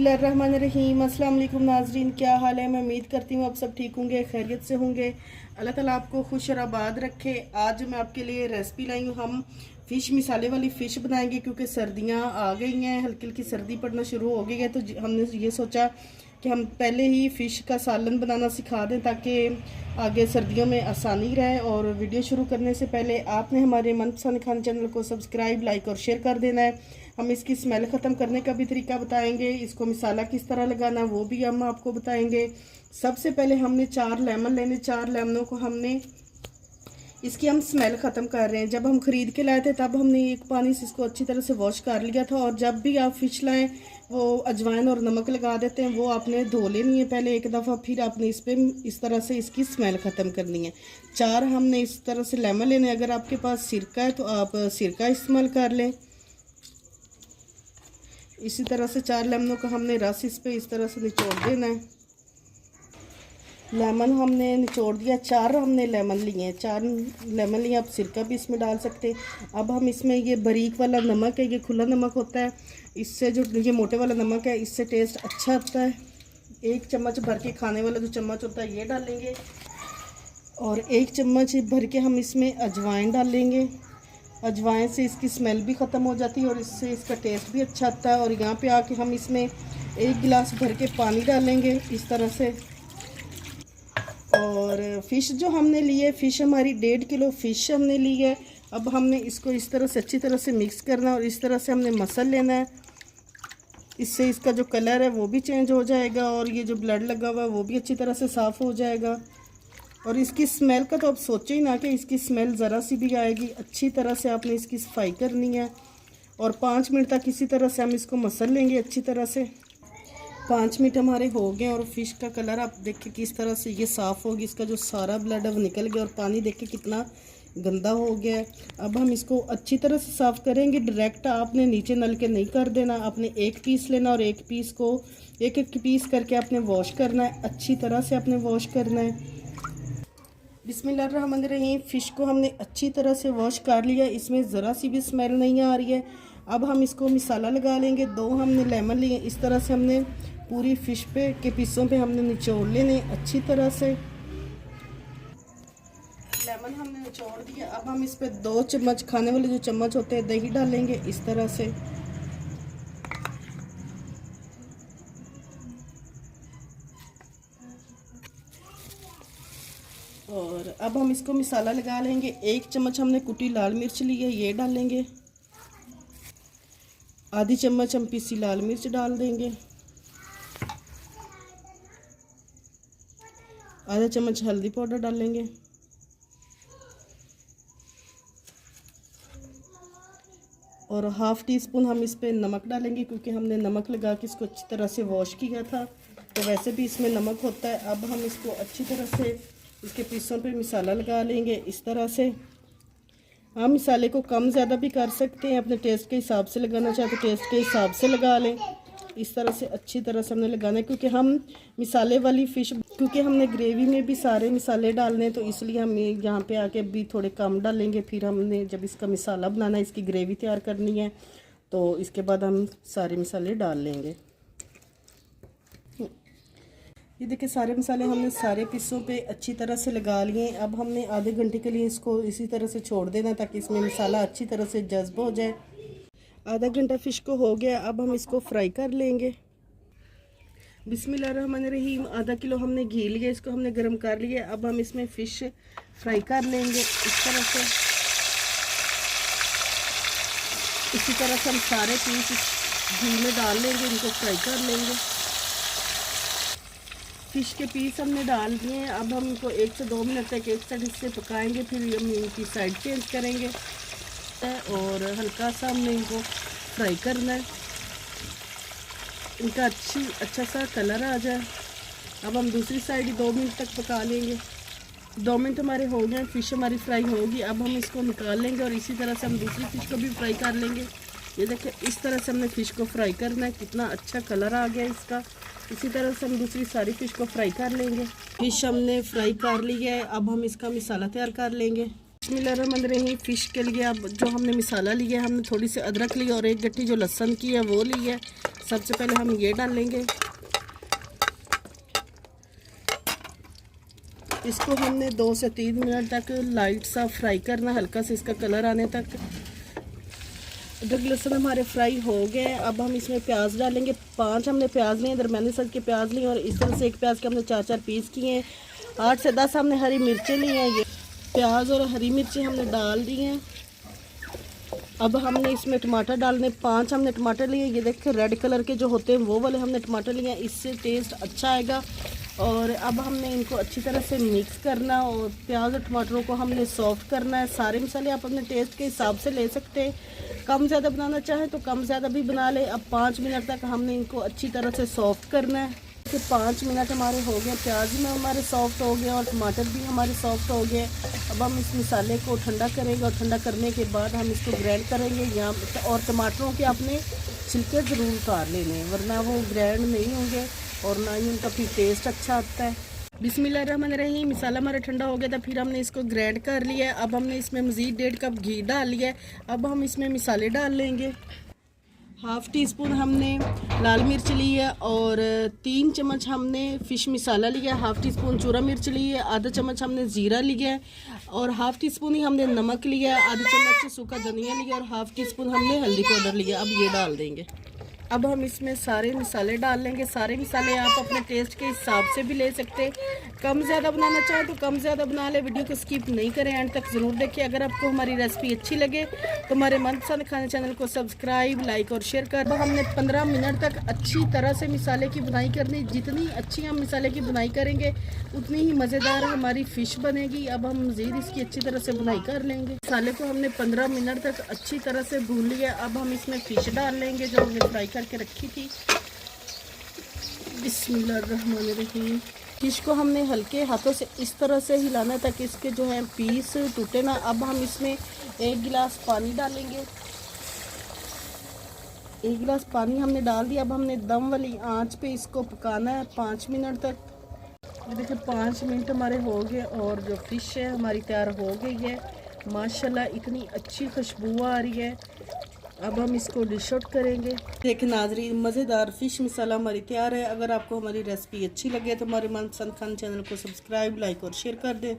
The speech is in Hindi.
बिस्मिल्लाहिर्रहमानिर्रहीम। अस्सलाम वालेकुम नाज़रीन, क्या हाल है। मैं उम्मीद करती हूँ आप सब ठीक होंगे, खैरियत से होंगे। अल्लाह ताला आपको खुश और आबाद रखे। आज मैं आपके लिए रेसिपी लाई हूँ। हम फ़िश मिसाले वाली फ़िश बनाएंगे क्योंकि सर्दियाँ आ गई हैं, हल्की हल्की सर्दी पड़ना शुरू हो गई है। तो हमने ये सोचा कि हम पहले ही फ़िश का सालन बनाना सिखा दें ताकि आगे सर्दियों में आसानी रहे। और वीडियो शुरू करने से पहले आपने हमारे मनपसंद खाने चैनल को सब्सक्राइब, लाइक और शेयर कर देना है। हम इसकी स्मेल ख़त्म करने का भी तरीका बताएंगे, इसको मिसाला किस तरह लगाना वो भी हम आपको बताएंगे। सबसे पहले हमने 4 लेमन लेने, 4 लेमनों को हमने इसकी हम स्मेल ख़त्म कर रहे हैं। जब हम ख़रीद के लाए थे तब हमने एक पानी से इसको अच्छी तरह से वॉश कर लिया था। और जब भी आप फ़िश लाएँ वो अजवाइन और नमक लगा देते हैं, वो आपने धो लेनी है पहले एक दफ़ा, फिर आपने इस पर इस तरह से इसकी स्मेल ख़त्म करनी है। 4 हमने इस तरह से लेमन लेने। अगर आपके पास सिरका है तो आप सिरका इस्तेमाल कर लें। इसी तरह से 4 लेमनों का हमने रस इस पे इस तरह से निचोड़ देना है। लेमन हमने निचोड़ दिया, 4 हमने लेमन लिए हैं, 4 लेमन लिए। आप सिरका भी इसमें डाल सकते हैं। अब हम इसमें ये बारीक वाला नमक है, ये खुला नमक होता है, इससे जो ये मोटे वाला नमक है इससे टेस्ट अच्छा आता है। 1 चम्मच भर के खाने वाला जो चम्मच होता है ये डालेंगे। और 1 चम्मच भर के हम इसमें अजवाइन डालेंगे। अजवाइन से इसकी स्मेल भी ख़त्म हो जाती है और इससे इसका टेस्ट भी अच्छा आता है। और यहाँ पे आके हम इसमें 1 गिलास भर के पानी डालेंगे इस तरह से। और फ़िश जो हमने ली है, फ़िश हमारी 1.5 किलो फ़िश हमने ली है। अब हमने इसको इस तरह से अच्छी तरह से मिक्स करना है और इस तरह से हमने मसल लेना है। इससे इसका जो कलर है वो भी चेंज हो जाएगा और ये जो ब्लड लगा हुआ है वो भी अच्छी तरह से साफ़ हो जाएगा। और इसकी स्मेल का तो आप सोचो ही ना कि इसकी स्मेल ज़रा सी भी आएगी। अच्छी तरह से आपने इसकी सफाई करनी है और 5 मिनट तक इसी तरह से हम इसको मसल लेंगे अच्छी तरह से। 5 मिनट हमारे हो गए और फ़िश का कलर आप देखिए किस तरह से ये साफ़ होगी, इसका जो सारा ब्लड है वो निकल गया और पानी देखिए कितना गंदा हो गया है। अब हम इसको अच्छी तरह से साफ़ करेंगे। डायरेक्ट आपने नीचे नल के नहीं कर देना, आपने 1 पीस लेना और 1 पीस को एक पीस करके आपने वॉश करना है, अच्छी तरह से आपने वॉश करना है। बिस्मिल्लाहिर्रहमानिर्रहीम। फ़िश को हमने अच्छी तरह से वॉश कर लिया, इसमें ज़रा सी भी स्मेल नहीं आ रही है। अब हम इसको मिसाला लगा लेंगे। 2 हमने लेमन लिए, इस तरह से हमने पूरी फ़िश पे के पीसों पे हमने निचोड़ लेने अच्छी तरह से। लेमन हमने निचोड़ दिया। अब हम इस पे 2 चम्मच खाने वाले जो चम्मच होते हैं दही डालेंगे इस तरह से। और अब हम इसको मिसाला लगा लेंगे। 1 चम्मच हमने कुटी लाल मिर्च ली है, ये डालेंगे। आधी चम्मच हम पीसी लाल मिर्च डाल देंगे। आधा चम्मच हल्दी पाउडर डालेंगे। और हाफ़ टी स्पून हम इस पे नमक डालेंगे क्योंकि हमने नमक लगा के इसको अच्छी तरह से वॉश किया था, तो वैसे भी इसमें नमक होता है। अब हम इसको अच्छी तरह से इसके पीसों पे मिसाला लगा लेंगे इस तरह से। हम मिसाले को कम ज़्यादा भी कर सकते हैं, अपने टेस्ट के हिसाब से लगाना चाहे तो टेस्ट के हिसाब से लगा लें। इस तरह से अच्छी तरह से हमने लगाना है क्योंकि हम मिसाले वाली फ़िश, क्योंकि हमने ग्रेवी में भी सारे मिसाले डालने हैं तो इसलिए हम यहाँ पे आके भी थोड़े कम डालेंगे। फिर हमने जब इसका मिसाला बनाना है, इसकी ग्रेवी तैयार करनी है, तो इसके बाद हम सारे मिसाले डाल लेंगे। ये देखिए सारे मसाले हमने सारे पीसों पे अच्छी तरह से लगा लिए। अब हमने आधे घंटे के लिए इसको इसी तरह से छोड़ देना ताकि इसमें मसाला अच्छी तरह से जज्ब हो जाए। आधा घंटा फ़िश को हो गया। अब हम इसको फ्राई कर लेंगे। बिस्मिल्लाहिर्रहमानिर्रहीम। आधा किलो हमने घी लिया, इसको हमने गर्म कर लिया। अब हम इसमें फ़िश फ्राई कर लेंगे इस तरह से। इसी तरह से हम सारे पीस घी में डाल लेंगे, इनको फ्राई कर लेंगे। फ़िश के पीस हमने डाल दिए हैं। अब हम इनको 1 से 2 मिनट तक एक साइड से पकाएंगे, फिर हम इनकी साइड चेंज करेंगे और हल्का सा हमने इनको फ्राई करना है, इनका अच्छा सा कलर आ जाए। अब हम दूसरी साइड 2 मिनट तक पका लेंगे। 2 मिनट हमारे हो गए, फ़िश हमारी फ्राई होगी। अब हम इसको निकाल लेंगे और इसी तरह से हम दूसरी फ़िश को भी फ्राई कर लेंगे। ये देखिए इस तरह से हमने फ़िश को फ्राई करना है, कितना अच्छा कलर आ गया इसका। इसी तरह से हम दूसरी सारी फ़िश को फ्राई कर लेंगे। फ़िश हमने फ्राई कर ली है। अब हम इसका मिसाला तैयार कर लेंगे। बिस्मिल्लाहिर्रहमानिर्रहीम। फ़िश के लिए अब जो हमने मिसाला लिया है, हमने थोड़ी सी अदरक ली और 1 गट्ठी जो लहसुन की है वो ली है। सबसे पहले हम ये डाल लेंगे। इसको हमने 2 से 3 मिनट तक लाइट सा फ्राई करना, हल्का से इसका कलर आने तक। अदरक लहसुन हमारे फ्राई हो गए। अब हम इसमें प्याज डालेंगे। 5 हमने प्याज लिए, दरमियाने साइज के प्याज लिए और इस तरह से एक प्याज के हमने 4-4 पीस किए हैं। 8 से 10 हमने हरी मिर्चें ली हैं। ये प्याज और हरी मिर्चें हमने डाल दी हैं। अब हमने इसमें टमाटर डालने, 5 हमने टमाटर लिए। ये देखिए रेड कलर के जो होते हैं वो वाले हमने टमाटर लिए हैं, इससे टेस्ट अच्छा आएगा। और अब हमने इनको अच्छी तरह से मिक्स करना और प्याज और टमाटरों को हमने सॉफ्ट करना है। सारे मसाले आप अपने टेस्ट के हिसाब से ले सकते हैं, कम ज़्यादा बनाना चाहें तो कम ज़्यादा भी बना ले। अब 5 मिनट तक हमने इनको अच्छी तरह से सॉफ्ट करना है। तो 5 मिनट हमारे हो गए, प्याज भी हमारे सॉफ्ट हो गए और टमाटर भी हमारे सॉफ्ट हो गए। अब हम इस मसाले को ठंडा करेंगे और ठंडा करने के बाद हम इसको ग्राइंड करेंगे यहाँ। और टमाटरों के आपने छिलके ज़रूर उतार लेने, वरना वो ग्राइंड नहीं होंगे और ना ही उनका फिर टेस्ट अच्छा आता है। बिस्मिल्लाहिर्रहमानिर्रहीम। मसाला हमारा ठंडा हो गया था, फिर हमने इसको ग्राइंड कर लिया है। अब हमने इसमें मज़ीद 1.5 कप घी डाल लिया है। अब हम इसमें मसाले डाल लेंगे। 1/2 टीस्पून हमने लाल मिर्च ली है और 3 चम्मच हमने फ़िश मसाला लिया है। 1/2 टीस्पून चूरा मिर्च ली है। आधा चम्मच हमने ज़ीरा लिया है और 1/2 टीस्पून ही हमने नमक लिया है। आधा चम्मच सूखा धनिया लिया और 1/2 टीस्पून हमने हल्दी पाउडर लिया। अब ये डाल देंगे। अब हम इसमें सारे मसाले डाल लेंगे। सारे मसाले आप अपने टेस्ट के हिसाब से भी ले सकते हैं, कम ज़्यादा बनाना चाहें तो कम ज़्यादा बना ले। वीडियो को स्किप नहीं करें, एंड तक ज़रूर देखें। अगर आपको हमारी रेसिपी अच्छी लगे तो हमारे मनपसंद खाने चैनल को सब्सक्राइब, लाइक और शेयर कर। अब हमने 15 मिनट तक अच्छी तरह से मसाले की बुनाई करनी। जितनी अच्छी हम मसाले की बुनाई करेंगे उतनी ही मज़ेदार हमारी फ़िश बनेगी। अब हम मज़ीद इसकी अच्छी तरह से बुनाई कर लेंगे। मसाले को हमने 15 मिनट तक अच्छी तरह से भून लिया। अब हम इसमें फ़िश डाल लेंगे जो हमने फ्राई करके रखी थी। बिस्मिल्लाहिर्रहमानिर्रहीम। फिश को हमने हल्के हाथों से इस तरह से हिलाना है ताकि इसके जो है पीस टूटे ना। अब हम इसमें 1 गिलास पानी डालेंगे। 1 गिलास पानी हमने डाल दिया। अब हमने दम वाली आंच पे इसको पकाना है 5 मिनट तक। देखिए 5 मिनट हमारे हो गए और जो फ़िश है हमारी तैयार हो गई है। माशाल्लाह इतनी अच्छी खुशबू आ रही है। अब हम इसको डिश आउट करेंगे। देखिए नाज़रीन, मज़ेदार फ़िश मसाला हमारी तैयार है। अगर आपको हमारी रेसिपी अच्छी लगे तो हमारे मनपसंद खाने चैनल को सब्सक्राइब, लाइक और शेयर कर दें।